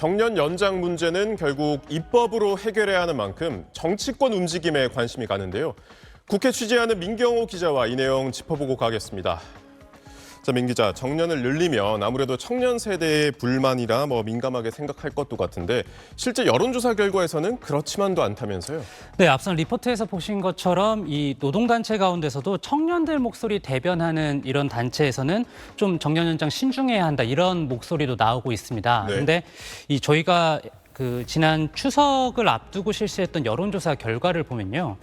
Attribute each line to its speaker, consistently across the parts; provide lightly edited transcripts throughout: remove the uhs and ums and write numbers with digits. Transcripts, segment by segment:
Speaker 1: 정년 연장 문제는 결국 입법으로 해결해야 하는 만큼 정치권 움직임에 관심이 가는데요. 국회 취재하는 민경호 기자와 이 내용 짚어보고 가겠습니다. 자, 민 기자, 정년을 늘리면 아무래도 청년 세대의 불만이라 민감하게 생각할 것도 같은데 실제 여론조사 결과에서는 그렇지만도 않다면서요?
Speaker 2: 네, 앞선 리포트에서 보신 것처럼 이 노동단체 가운데서도 청년들 목소리 대변하는 이런 단체에서는 좀 정년 연장 신중해야 한다 이런 목소리도 나오고 있습니다.
Speaker 1: 네.
Speaker 2: 그런데 저희가 지난 추석을 앞두고 실시했던 여론조사 결과를 보면요.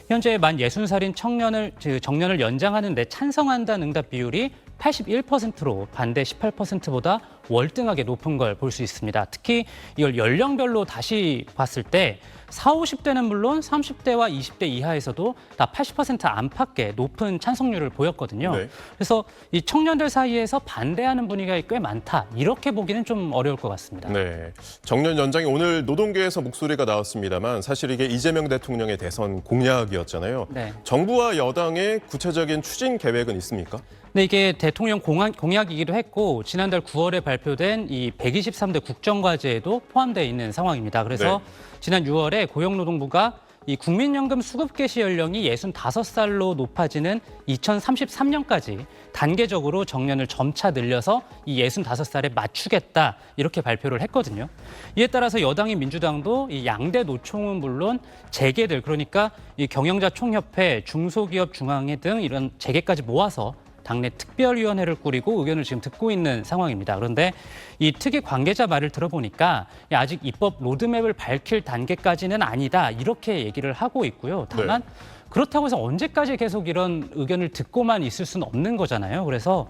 Speaker 2: 현재 만 60살인 정년을 연장하는 데 찬성한다는 응답 비율이 81%로 반대 18%보다 월등하게 높은 걸 볼 수 있습니다. 특히 이걸 연령별로 다시 봤을 때 40, 50대는 물론 30대와 20대 이하에서도 다 80% 안팎의 높은 찬성률을 보였거든요.
Speaker 1: 네.
Speaker 2: 그래서 이 청년들 사이에서 반대하는 분위기가 꽤 많다. 이렇게 보기는 좀 어려울 것 같습니다.
Speaker 1: 네, 정년 연장이 오늘 노동계에서 목소리가 나왔습니다만 사실 이게 이재명 대통령의 대선 공약이었잖아요.
Speaker 2: 네.
Speaker 1: 정부와 여당의 구체적인 추진 계획은 있습니까?
Speaker 2: 네, 이게 대통령 공약이기도 했고 지난달 9월에 발표된 이 123대 국정과제에도 포함되어 있는 상황입니다. 그래서 지난 6월에 고용노동부가 이 국민연금 수급 개시 연령이 65살로 높아지는 2033년까지 단계적으로 정년을 점차 늘려서 이 65살에 맞추겠다 이렇게 발표를 했거든요. 이에 따라서 여당인 민주당도 이 양대 노총은 물론 재계들 그러니까 이 경영자 총협회, 중소기업 중앙회 등 이런 재계까지 모아서 당내 특별위원회를 꾸리고 의견을 지금 듣고 있는 상황입니다. 그런데 이 특위 관계자 말을 들어보니까 아직 입법 로드맵을 밝힐 단계까지는 아니다 이렇게 얘기를 하고 있고요. 다만 그렇다고 해서 언제까지 계속 이런 의견을 듣고만 있을 수는 없는 거잖아요. 그래서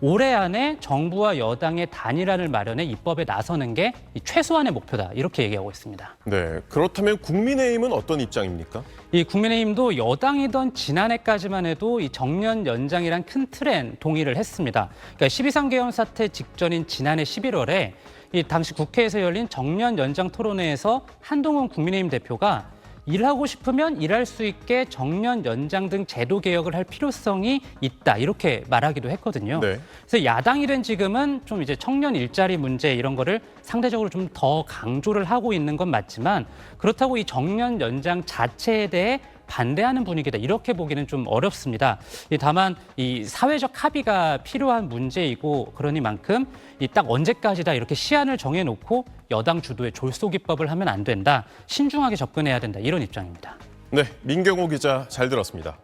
Speaker 2: 올해 안에 정부와 여당의 단일안을 마련해 입법에 나서는 게 최소한의 목표다 이렇게 얘기하고 있습니다. 네,
Speaker 1: 그렇다면 국민의힘은 어떤 입장입니까?
Speaker 2: 이 국민의힘도 여당이던 지난해까지만 해도 이 정년 연장이란 큰 틀엔 동의를 했습니다. 그러니까 12.3 계엄 사태 직전인 지난해 11월에 이 당시 국회에서 열린 정년 연장 토론회에서 한동훈 국민의힘 대표가 일하고 싶으면 일할 수 있게 정년 연장 등 제도 개혁을 할 필요성이 있다 이렇게 말하기도 했거든요.
Speaker 1: 네.
Speaker 2: 그래서 야당이 된 지금은 좀 이제 청년 일자리 문제 이런 거를 상대적으로 좀 더 강조를 하고 있는 건 맞지만 그렇다고 이 정년 연장 자체에 대해 반대하는 분위기다 이렇게 보기는 좀 어렵습니다. 다만 이 사회적 합의가 필요한 문제이고 그러니만큼 딱 언제까지다 이렇게 시한을 정해놓고 여당 주도의 졸속 입법을 하면 안 된다. 신중하게 접근해야 된다 이런 입장입니다.
Speaker 1: 네, 민경호 기자 잘 들었습니다.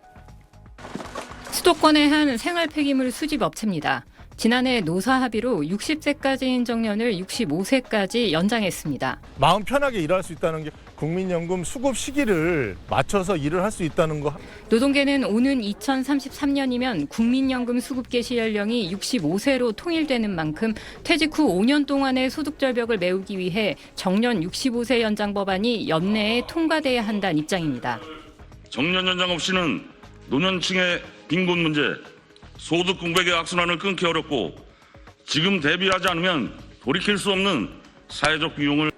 Speaker 3: 수도권의 한 생활 폐기물 수집 업체입니다. 지난해 노사 합의로 60세까지인 정년을 65세까지 연장했습니다.
Speaker 4: 마음 편하게 일할 수 있다는 게 국민연금 수급 시기를 맞춰서 일을 할 수 있다는 거.
Speaker 3: 노동계는 오는 2033년이면 국민연금 수급 개시 연령이 65세로 통일되는 만큼 퇴직 후 5년 동안의 소득 절벽을 메우기 위해 정년 65세 연장 법안이 연내에 통과돼야 한다는 입장입니다.
Speaker 5: 정년 연장 없이는 노년층의 빈곤 문제, 소득 공백의 악순환을 끊기 어렵고 지금 대비하지 않으면 돌이킬 수 없는 사회적 비용을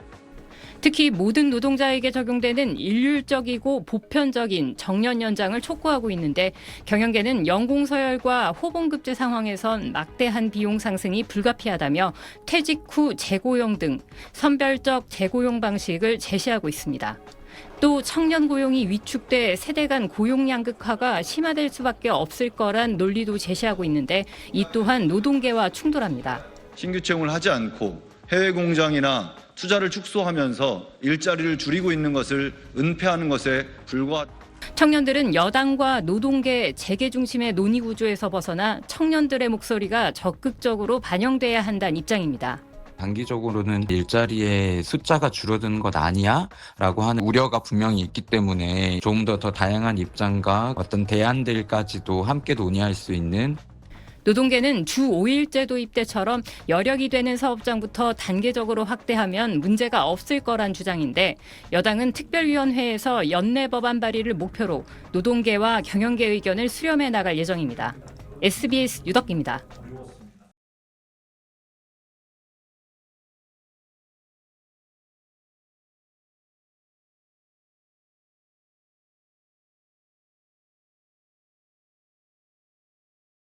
Speaker 3: 특히 모든 노동자에게 적용되는 일률적이고 보편적인 정년 연장을 촉구하고 있는데 경영계는 연공서열과 호봉급제 상황에선 막대한 비용 상승이 불가피하다며 퇴직 후 재고용 등 선별적 재고용 방식을 제시하고 있습니다. 또 청년 고용이 위축돼 세대 간 고용 양극화가 심화될 수밖에 없을 거란 논리도 제시하고 있는데 이 또한 노동계와 충돌합니다.
Speaker 6: 신규 채용을 하지 않고 해외 공장이나 투자를 축소하면서 일자리를 줄이고 있는 것을 은폐하는 것에 불과하다.
Speaker 3: 청년들은 여당과 노동계 재계 중심의 논의 구조에서 벗어나 청년들의 목소리가 적극적으로 반영돼야 한다는 입장입니다.
Speaker 7: 단기적으로는 일자리의 숫자가 줄어드는 것 아니야? 라고 하는 우려가 분명히 있기 때문에 조금 더 다양한 입장과 어떤 대안들까지도 함께 논의할 수 있는
Speaker 3: 노동계는 주 5일제 도입 때처럼 여력이 되는 사업장부터 단계적으로 확대하면 문제가 없을 거란 주장인데 여당은 특별위원회에서 연내 법안 발의를 목표로 노동계와 경영계 의견을 수렴해 나갈 예정입니다. SBS 유덕기입니다.